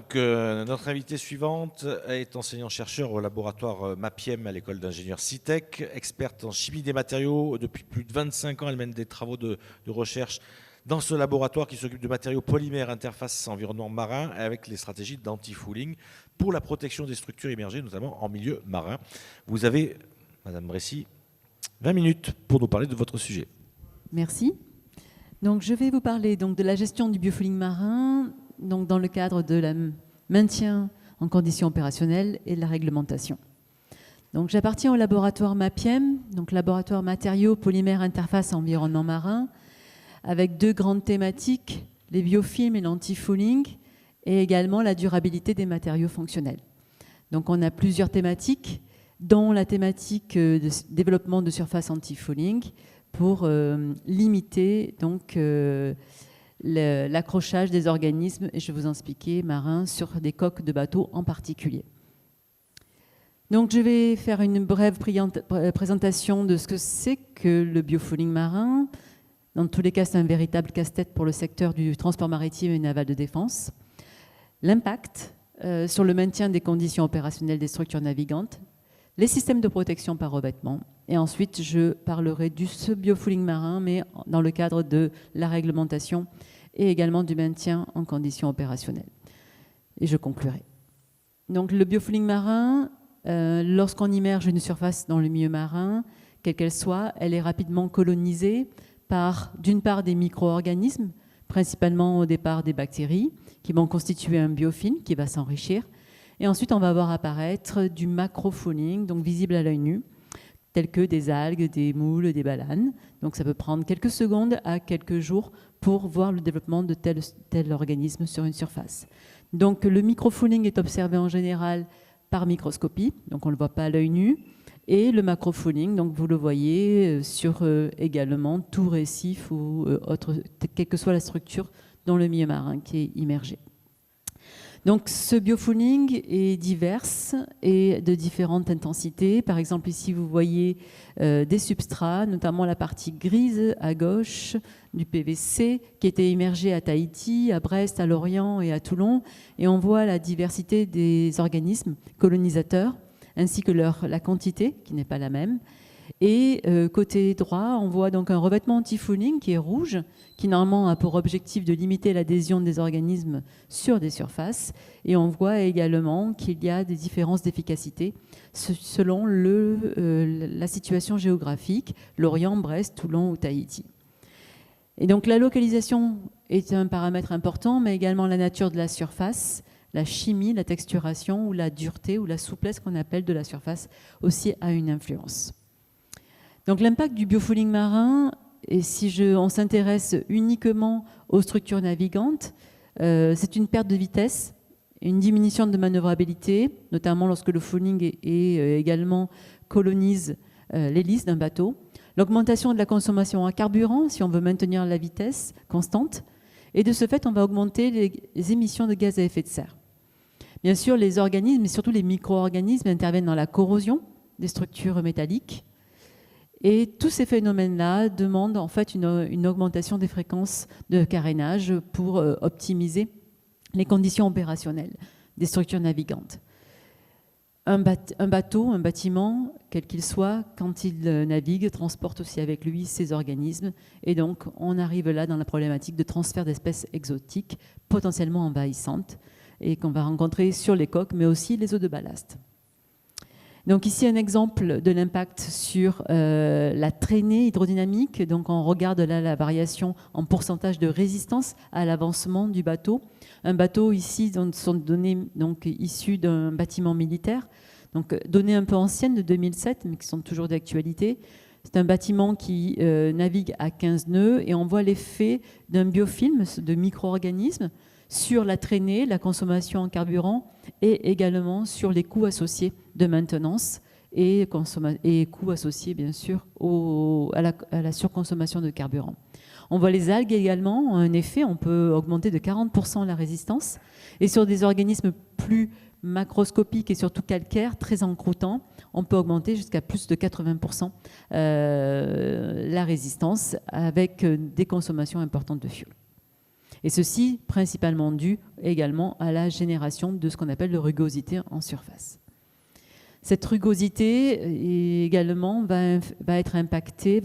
donc notre invitée suivante est enseignant-chercheur au laboratoire MAPIEM à l'école d'ingénieurs CITEC, experte en chimie des matériaux. Depuis plus de 25 ans, elle mène des travaux de recherche dans ce laboratoire qui s'occupe de matériaux polymères, interface environnement marin, avec les stratégies d'anti-fouling pour la protection des structures immergées, notamment en milieu marin. Vous avez, Madame Bressy, 20 minutes pour nous parler de votre sujet. Merci. Donc, je vais vous parler donc, de la gestion du biofouling marin, donc, dans le cadre de la maintien en conditions opérationnelles et de la réglementation. Donc, j'appartiens au laboratoire MAPIEM, donc laboratoire matériaux, polymères, interface, environnement marin, avec deux grandes thématiques, les biofilms et l'anti-fouling, et également la durabilité des matériaux fonctionnels. Donc, on a plusieurs thématiques, dont la thématique de développement de surface anti-fouling pour limiter donc l'accrochage des organismes, et je vais vous en expliquer, marins, sur des coques de bateaux en particulier. Donc je vais faire une brève présentation de ce que c'est que le biofouling marin. Dans tous les cas, c'est un véritable casse-tête pour le secteur du transport maritime et naval de défense. L'impact sur le maintien des conditions opérationnelles des structures navigantes, les systèmes de protection par revêtement, et ensuite je parlerai du biofouling marin, mais dans le cadre de la réglementation et également du maintien en conditions opérationnelles. Et je conclurai. Donc le biofouling marin, lorsqu'on immerge une surface dans le milieu marin, quelle qu'elle soit, elle est rapidement colonisée par, d'une part, des micro-organismes, principalement au départ des bactéries, qui vont constituer un biofilm qui va s'enrichir. Et ensuite, on va voir apparaître du macrofouling, donc visible à l'œil nu, tels que des algues, des moules, des balanes. Donc ça peut prendre quelques secondes à quelques jours pour voir le développement de tel organisme sur une surface. Donc le microfouling est observé en général par microscopie, donc on ne le voit pas à l'œil nu. Et le macrofouling, donc vous le voyez sur également tout récif ou autre, quelle que soit la structure dans le milieu marin qui est immergé. Donc ce biofouling est divers et de différentes intensités. Par exemple, ici, vous voyez des substrats, notamment la partie grise à gauche du PVC, qui était immergé à Tahiti, à Brest, à Lorient et à Toulon. Et on voit la diversité des organismes colonisateurs, ainsi que la quantité, qui n'est pas la même. Et côté droit, on voit donc un revêtement anti-fouling qui est rouge, qui normalement a pour objectif de limiter l'adhésion des organismes sur des surfaces. Et on voit également qu'il y a des différences d'efficacité selon la situation géographique, Lorient, Brest, Toulon ou Tahiti. Et donc la localisation est un paramètre important, mais également la nature de la surface, la chimie, la texturation ou la dureté ou la souplesse qu'on appelle de la surface aussi a une influence. Donc l'impact du biofouling marin, et si on s'intéresse uniquement aux structures navigantes, c'est une perte de vitesse, une diminution de manœuvrabilité, notamment lorsque le fouling également colonise l'hélice d'un bateau, l'augmentation de la consommation en carburant, si on veut maintenir la vitesse constante, et de ce fait, on va augmenter les émissions de gaz à effet de serre. Bien sûr, les organismes, et surtout les micro-organismes, interviennent dans la corrosion des structures métalliques. Et tous ces phénomènes-là demandent en fait une augmentation des fréquences de carénage pour optimiser les conditions opérationnelles des structures navigantes. Un bateau, un bâtiment, quel qu'il soit, quand il navigue, transporte aussi avec lui ces organismes. Et donc, on arrive là dans la problématique de transfert d'espèces exotiques potentiellement envahissantes et qu'on va rencontrer sur les coques, mais aussi les eaux de ballast. Donc ici, un exemple de l'impact sur la traînée hydrodynamique. Donc on regarde là la variation en pourcentage de résistance à l'avancement du bateau. Un bateau ici sont données donc, issues d'un bâtiment militaire, donc données un peu anciennes de 2007, mais qui sont toujours d'actualité. C'est un bâtiment qui navigue à 15 nœuds et on voit l'effet d'un biofilm, de micro-organismes, sur la traînée, la consommation en carburant et également sur les coûts associés de maintenance et coûts associés bien sûr à la surconsommation de carburant. On voit les algues également ont un effet, on peut augmenter de 40% la résistance et sur des organismes plus macroscopiques et surtout calcaires, très encroûtants, on peut augmenter jusqu'à plus de 80% la résistance avec des consommations importantes de fuel. Et ceci principalement dû également à la génération de ce qu'on appelle de rugosité en surface. Cette rugosité également va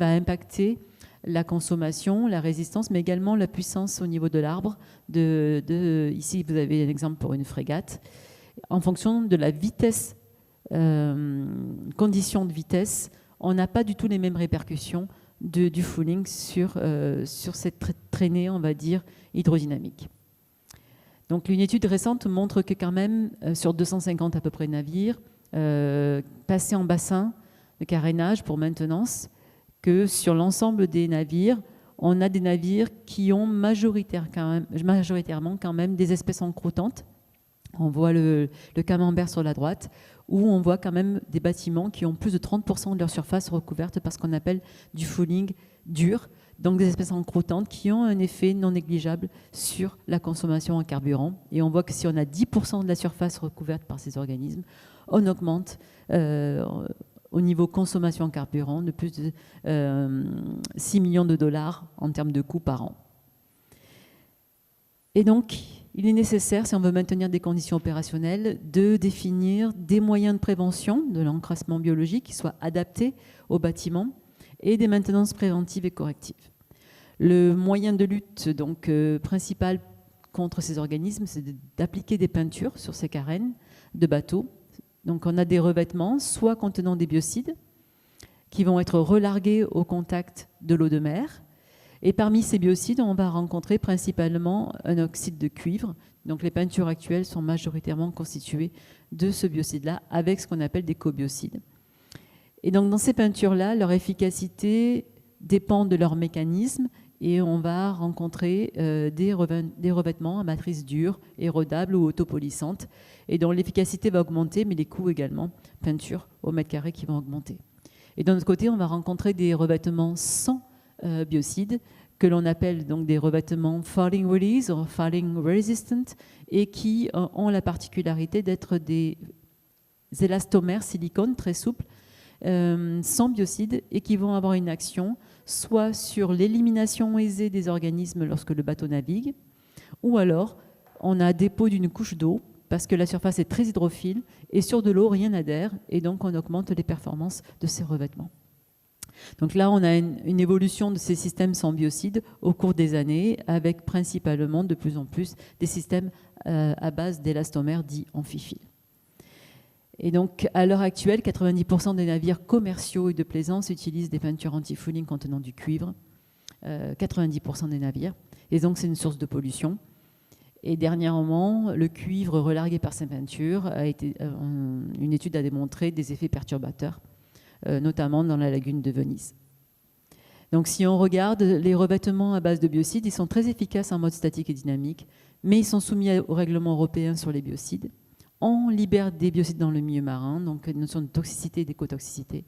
impacter la consommation, la résistance, mais également la puissance au niveau de l'arbre. Ici, vous avez un exemple pour une frégate. En fonction de la vitesse, conditions de vitesse, on n'a pas du tout les mêmes répercussions du fouling sur cette traînée, on va dire, hydrodynamique. Donc, une étude récente montre que quand même, sur 250 à peu près navires, passés en bassin de carénage pour maintenance, que sur l'ensemble des navires, on a des navires qui ont majoritairement quand même des espèces encroûtantes. On voit le camembert sur la droite, où on voit quand même des bâtiments qui ont plus de 30% de leur surface recouverte par ce qu'on appelle du fouling dur, donc des espèces encroûtantes qui ont un effet non négligeable sur la consommation en carburant. Et on voit que si on a 10% de la surface recouverte par ces organismes, on augmente au niveau consommation en carburant de plus de 6 millions de dollars en termes de coûts par an. Et donc, il est nécessaire, si on veut maintenir des conditions opérationnelles, de définir des moyens de prévention de l'encrassement biologique qui soient adaptés aux bâtiments et des maintenances préventives et correctives. Le moyen de lutte donc, principal contre ces organismes, c'est d'appliquer des peintures sur ces carènes de bateaux. Donc on a des revêtements, soit contenant des biocides, qui vont être relargués au contact de l'eau de mer. Et parmi ces biocides, on va rencontrer principalement un oxyde de cuivre. Donc les peintures actuelles sont majoritairement constituées de ce biocide-là, avec ce qu'on appelle des cobiocides. Et donc dans ces peintures-là, leur efficacité dépend de leur mécanisme, et on va rencontrer des revêtements à matrice dure, érodables ou autopolissantes, et dont l'efficacité va augmenter, mais les coûts également, peinture au mètre carré, qui vont augmenter. Et d'un autre côté, on va rencontrer des revêtements sans biocides, que l'on appelle donc des revêtements falling release ou falling resistant, et qui ont la particularité d'être des élastomères silicone très souples, sans biocides, et qui vont avoir une action soit sur l'élimination aisée des organismes lorsque le bateau navigue, ou alors on a dépôt d'une couche d'eau parce que la surface est très hydrophile et sur de l'eau rien n'adhère, et donc on augmente les performances de ces revêtements. Donc là on a une évolution de ces systèmes sans biocides au cours des années, avec principalement de plus en plus des systèmes à base d'élastomères dits amphiphiles. Et donc, à l'heure actuelle, 90% des navires commerciaux et de plaisance utilisent des peintures anti-fouling contenant du cuivre, 90% des navires. Et donc, c'est une source de pollution. Et dernièrement, le cuivre relargué par ces peintures une étude a démontré des effets perturbateurs, notamment dans la lagune de Venise. Donc, si on regarde les revêtements à base de biocides, ils sont très efficaces en mode statique et dynamique, mais ils sont soumis au règlement européen sur les biocides. On libère des biocides dans le milieu marin, donc une notion de toxicité et d'écotoxicité.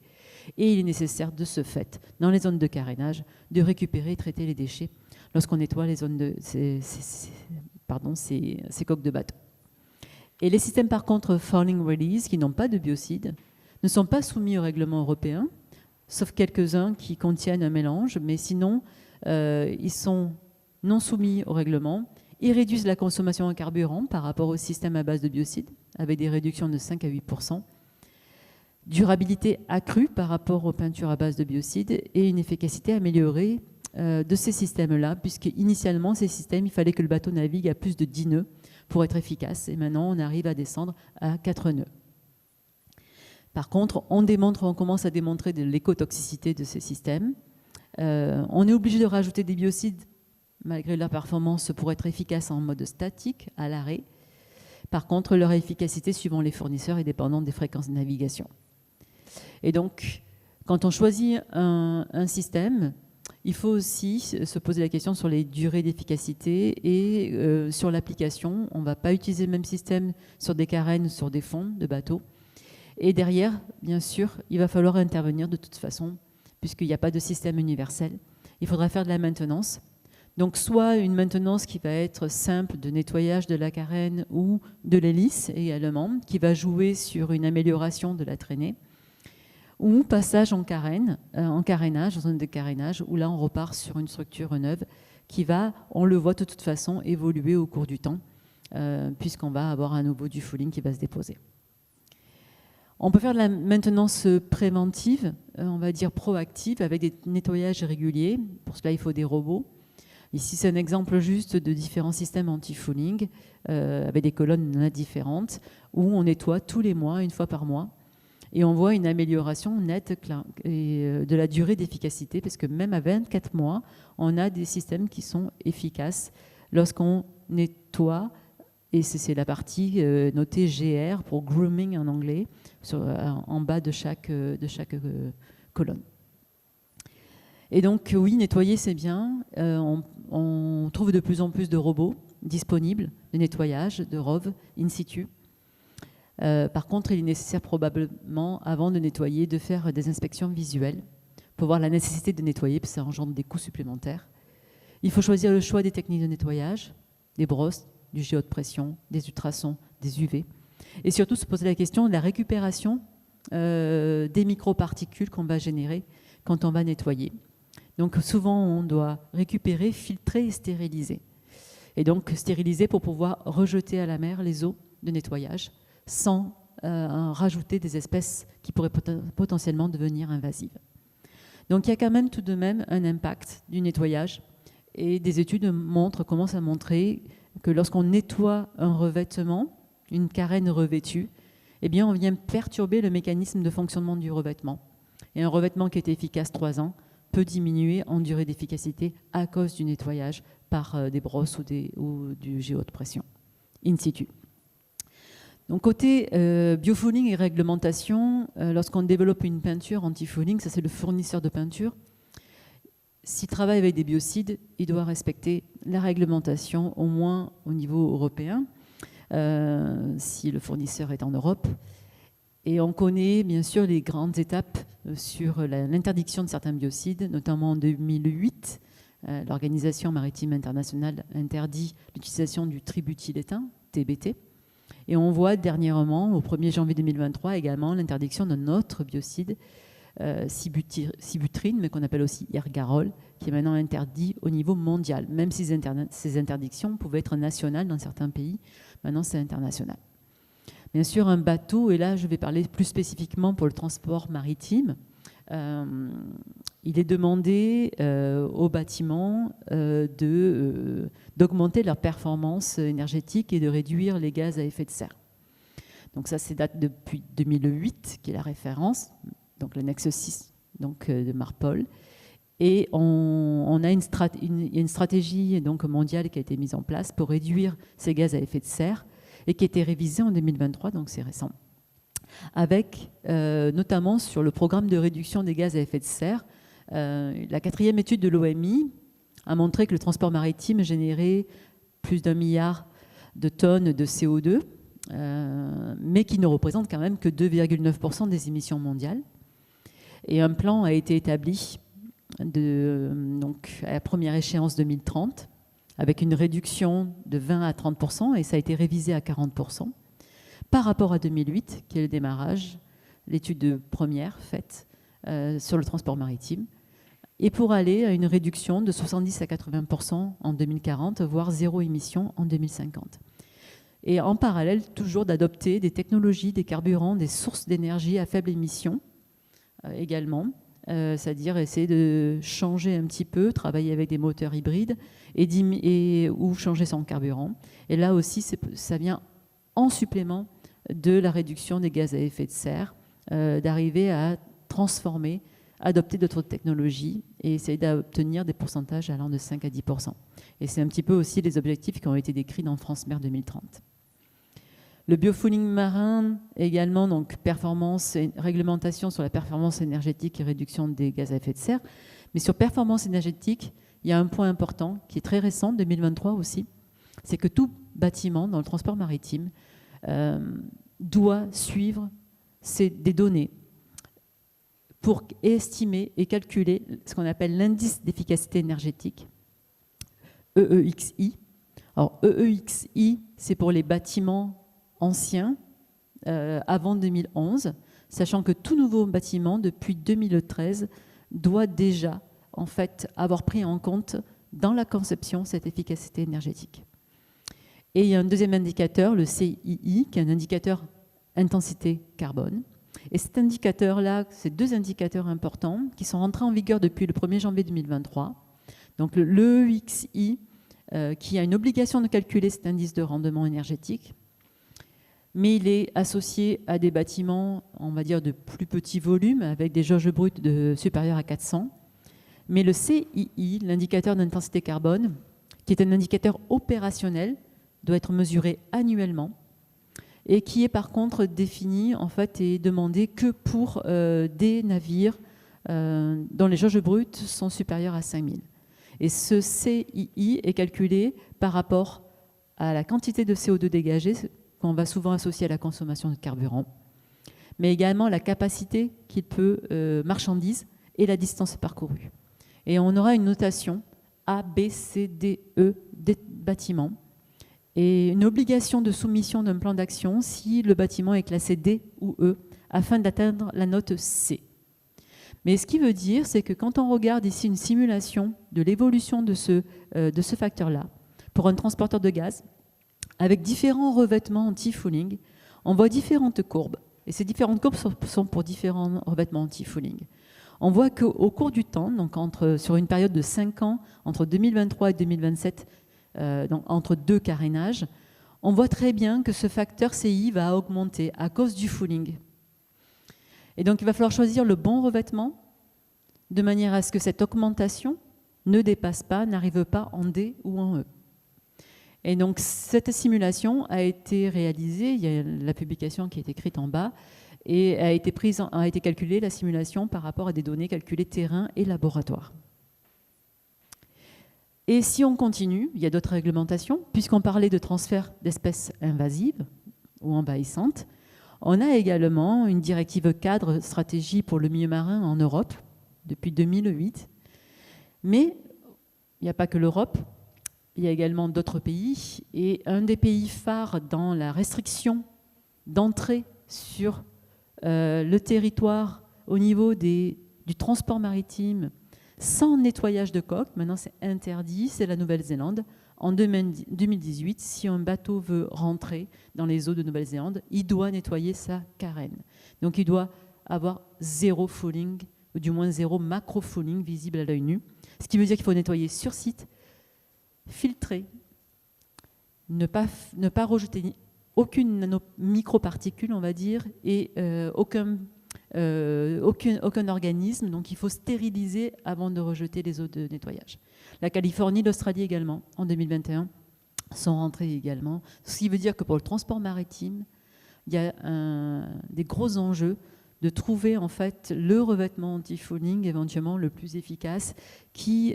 Et il est nécessaire de ce fait, dans les zones de carénage, de récupérer et traiter les déchets lorsqu'on nettoie les zones de ces coques de bateau. Et les systèmes, par contre, falling release, qui n'ont pas de biocides, ne sont pas soumis au règlement européen, sauf quelques-uns qui contiennent un mélange, mais sinon, ils sont non soumis au règlement. Ils réduisent la consommation en carburant par rapport au système à base de biocides, avec des réductions de 5 à 8%. Durabilité accrue par rapport aux peintures à base de biocides et une efficacité améliorée de ces systèmes-là, puisque initialement, ces systèmes, il fallait que le bateau navigue à plus de 10 nœuds pour être efficace. Et maintenant, on arrive à descendre à 4 nœuds. Par contre, on commence à démontrer de l'écotoxicité de ces systèmes. On est obligé de rajouter des biocides malgré leur performance pour être efficace en mode statique, à l'arrêt. Par contre, leur efficacité, suivant les fournisseurs, est dépendante des fréquences de navigation. Et donc, quand on choisit un système, il faut aussi se poser la question sur les durées d'efficacité et sur l'application. On ne va pas utiliser le même système sur des carènes, sur des fonds de bateaux. Et derrière, bien sûr, il va falloir intervenir de toute façon, puisqu'il n'y a pas de système universel. Il faudra faire de la maintenance. Donc soit une maintenance qui va être simple de nettoyage de la carène ou de l'hélice également, qui va jouer sur une amélioration de la traînée, ou passage en carène, en carénage, en zone de carénage, où là on repart sur une structure neuve qui va, on le voit de toute façon, évoluer au cours du temps, puisqu'on va avoir à nouveau du fouling qui va se déposer. On peut faire de la maintenance préventive, on va dire proactive, avec des nettoyages réguliers. Pour cela, il faut des robots. Ici, c'est un exemple juste de différents systèmes anti-fouling, avec des colonnes différentes, où on nettoie tous les mois, une fois par mois. Et on voit une amélioration nette de la durée d'efficacité, parce que même à 24 mois, on a des systèmes qui sont efficaces lorsqu'on nettoie, et c'est la partie notée GR pour grooming en anglais, en bas de chaque colonne. Et donc oui, nettoyer c'est bien, on trouve de plus en plus de robots disponibles de nettoyage, de ROV, in situ. Par contre, il est nécessaire probablement, avant de nettoyer, de faire des inspections visuelles pour voir la nécessité de nettoyer, parce que ça engendre des coûts supplémentaires. Il faut choisir le choix des techniques de nettoyage, des brosses, du géo de pression, des ultrasons, des UV. Et surtout, se poser la question de la récupération des microparticules qu'on va générer quand on va nettoyer. Donc souvent, on doit récupérer, filtrer et stériliser. Et donc stériliser pour pouvoir rejeter à la mer les eaux de nettoyage sans rajouter des espèces qui pourraient potentiellement devenir invasives. Donc il y a quand même tout de même un impact du nettoyage, et des études commencent à montrer que lorsqu'on nettoie un revêtement, une carène revêtue, eh bien on vient perturber le mécanisme de fonctionnement du revêtement. Et un revêtement qui était efficace 3 ans peut diminuer en durée d'efficacité à cause du nettoyage par des brosses ou du géo de pression in situ. Donc côté biofouling et réglementation, lorsqu'on développe une peinture anti-fouling, ça c'est le fournisseur de peinture. S'il travaille avec des biocides, il doit respecter la réglementation au moins au niveau européen, si le fournisseur est en Europe. Et on connaît bien sûr les grandes étapes sur l'interdiction de certains biocides, notamment en 2008, l'Organisation maritime internationale interdit l'utilisation du tributylétain, TBT. Et on voit dernièrement, au 1er janvier 2023, également l'interdiction d'un autre biocide, sibutrine, mais qu'on appelle aussi ergarol, qui est maintenant interdit au niveau mondial. Même si ces interdictions pouvaient être nationales dans certains pays, maintenant c'est international. Bien sûr, un bateau, et là je vais parler plus spécifiquement pour le transport maritime, il est demandé aux bâtiments d'augmenter leur performance énergétique et de réduire les gaz à effet de serre. Donc ça, c'est date depuis 2008, qui est la référence, donc l'annexe 6 donc, de Marpol. Et on a il y a une stratégie donc, mondiale qui a été mise en place pour réduire ces gaz à effet de serre et qui a été révisée en 2023, donc c'est récent, avec notamment sur le programme de réduction des gaz à effet de serre. La 4e étude de l'OMI a montré que le transport maritime générait plus d'1 milliard de tonnes de CO2, mais qui ne représente quand même que 2,9% des émissions mondiales. Et un plan a été établi donc à la première échéance 2030, avec une réduction de 20 à 30%, et ça a été révisé à 40%, par rapport à 2008, qui est le démarrage, l'étude première faite sur le transport maritime, et pour aller à une réduction de 70 à 80% en 2040, voire zéro émission en 2050. Et en parallèle, toujours d'adopter des technologies, des carburants, des sources d'énergie à faible émission également, c'est-à-dire essayer de changer un petit peu, travailler avec des moteurs hybrides ou changer son carburant. Et là aussi, ça vient en supplément de la réduction des gaz à effet de serre, d'arriver à transformer, adopter d'autres technologies et essayer d'obtenir des pourcentages allant de 5 à 10%. Et c'est un petit peu aussi les objectifs qui ont été décrits dans France Mer 2030. Le biofouling marin, également, donc performance et réglementation sur la performance énergétique et réduction des gaz à effet de serre. Mais sur performance énergétique, il y a un point important qui est très récent, 2023 aussi, c'est que tout bâtiment dans le transport maritime doit suivre des données pour estimer et calculer ce qu'on appelle l'indice d'efficacité énergétique, EEXI. Alors, EEXI, c'est pour les bâtiments anciens, avant 2011, sachant que tout nouveau bâtiment, depuis 2013, doit déjà en fait, avoir pris en compte dans la conception cette efficacité énergétique. Et il y a un deuxième indicateur, le CII, qui est un indicateur intensité carbone. Et cet indicateur-là, ces deux indicateurs importants qui sont rentrés en vigueur depuis le 1er janvier 2023. Donc l'EXI, qui a une obligation de calculer cet indice de rendement énergétique, mais il est associé à des bâtiments, on va dire, de plus petit volume, avec des jauges brutes supérieures à 400. Mais le CII, l'indicateur d'intensité carbone, qui est un indicateur opérationnel, doit être mesuré annuellement et qui est par contre défini en fait, et demandé que pour des navires dont les jauges brutes sont supérieures à 5000. Et ce CII est calculé par rapport à la quantité de CO2 dégagée, qu'on va souvent associer à la consommation de carburant, mais également la capacité qu'il peut marchandise et la distance parcourue. Et on aura une notation A, B, C, D, E des bâtiments et une obligation de soumission d'un plan d'action si le bâtiment est classé D ou E afin d'atteindre la note C. Mais ce qui veut dire, c'est que quand on regarde ici une simulation de l'évolution de ce facteur-là pour un transporteur de gaz, avec différents revêtements anti-fouling, on voit différentes courbes. Et ces différentes courbes sont pour différents revêtements anti-fouling. On voit qu'au cours du temps, donc sur une période de 5 ans, entre 2023 et 2027, donc entre deux carénages, on voit très bien que ce facteur CI va augmenter à cause du fouling. Et donc il va falloir choisir le bon revêtement de manière à ce que cette augmentation ne dépasse pas, n'arrive pas en D ou en E. Et donc cette simulation a été réalisée, il y a la publication qui est écrite en bas, et a été calculée la simulation par rapport à des données calculées terrain et laboratoire. Et si on continue, il y a d'autres réglementations, puisqu'on parlait de transfert d'espèces invasives ou envahissantes, on a également une directive cadre stratégie pour le milieu marin en Europe depuis 2008. Mais il n'y a pas que l'Europe, il y a également d'autres pays. Et un des pays phares dans la restriction d'entrée sur le territoire au niveau du transport maritime sans nettoyage de coque, maintenant c'est interdit, c'est la Nouvelle-Zélande. En 2018, si un bateau veut rentrer dans les eaux de Nouvelle-Zélande, il doit nettoyer sa carène. Donc il doit avoir zéro fouling, ou du moins zéro macro-fouling visible à l'œil nu. Ce qui veut dire qu'il faut nettoyer sur site, filtrer, ne pas rejeter aucune microparticule, on va dire, et aucun organisme. Donc il faut stériliser avant de rejeter les eaux de nettoyage. La Californie, l'Australie également, en 2021, sont rentrés également. Ce qui veut dire que pour le transport maritime, il y a des gros enjeux de trouver en fait le revêtement anti-fouling éventuellement le plus efficace qui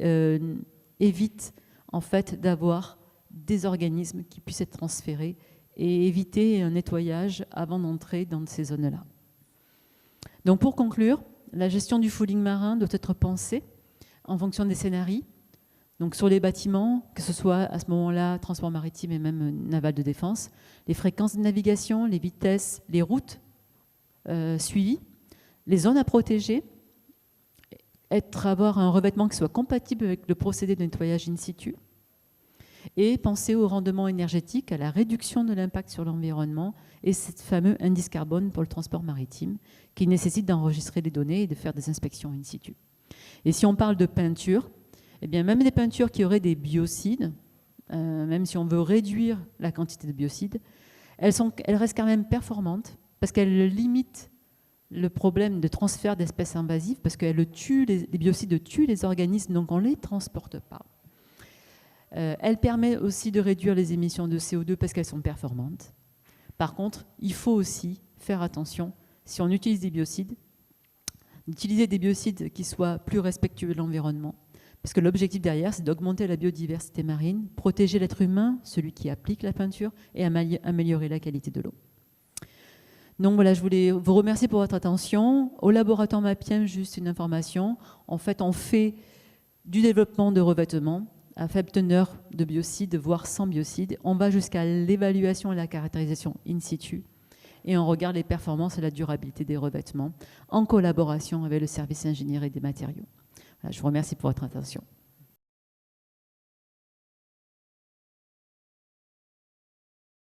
évite en fait d'avoir des organismes qui puissent être transférés et éviter un nettoyage avant d'entrer dans ces zones-là. Donc pour conclure, la gestion du fouling marin doit être pensée en fonction des scénarios. Donc sur les bâtiments, que ce soit à ce moment-là transport maritime et même naval de défense, les fréquences de navigation, les vitesses, les routes suivies, les zones à protéger, avoir un revêtement qui soit compatible avec le procédé de nettoyage in situ, et penser au rendement énergétique, à la réduction de l'impact sur l'environnement et ce fameux indice carbone pour le transport maritime qui nécessite d'enregistrer les données et de faire des inspections in situ. Et si on parle de peinture, eh bien même des peintures qui auraient des biocides, même si on veut réduire la quantité de biocides, elles restent quand même performantes parce qu'elles limitent le problème de transfert d'espèces invasives parce que les biocides tuent les organismes, donc on ne les transporte pas. Elle permet aussi de réduire les émissions de CO2 parce qu'elles sont performantes. Par contre, il faut aussi faire attention, si on utilise des biocides, d'utiliser des biocides qui soient plus respectueux de l'environnement. Parce que l'objectif derrière, c'est d'augmenter la biodiversité marine, protéger l'être humain, celui qui applique la peinture, et améliorer la qualité de l'eau. Donc voilà, je voulais vous remercier pour votre attention. Au laboratoire MAPIEM, juste une information. En fait, on fait du développement de revêtements à faible teneur de biocides, voire sans biocides. On va jusqu'à l'évaluation et la caractérisation in situ. Et on regarde les performances et la durabilité des revêtements en collaboration avec le service ingénierie des matériaux. Voilà, je vous remercie pour votre attention.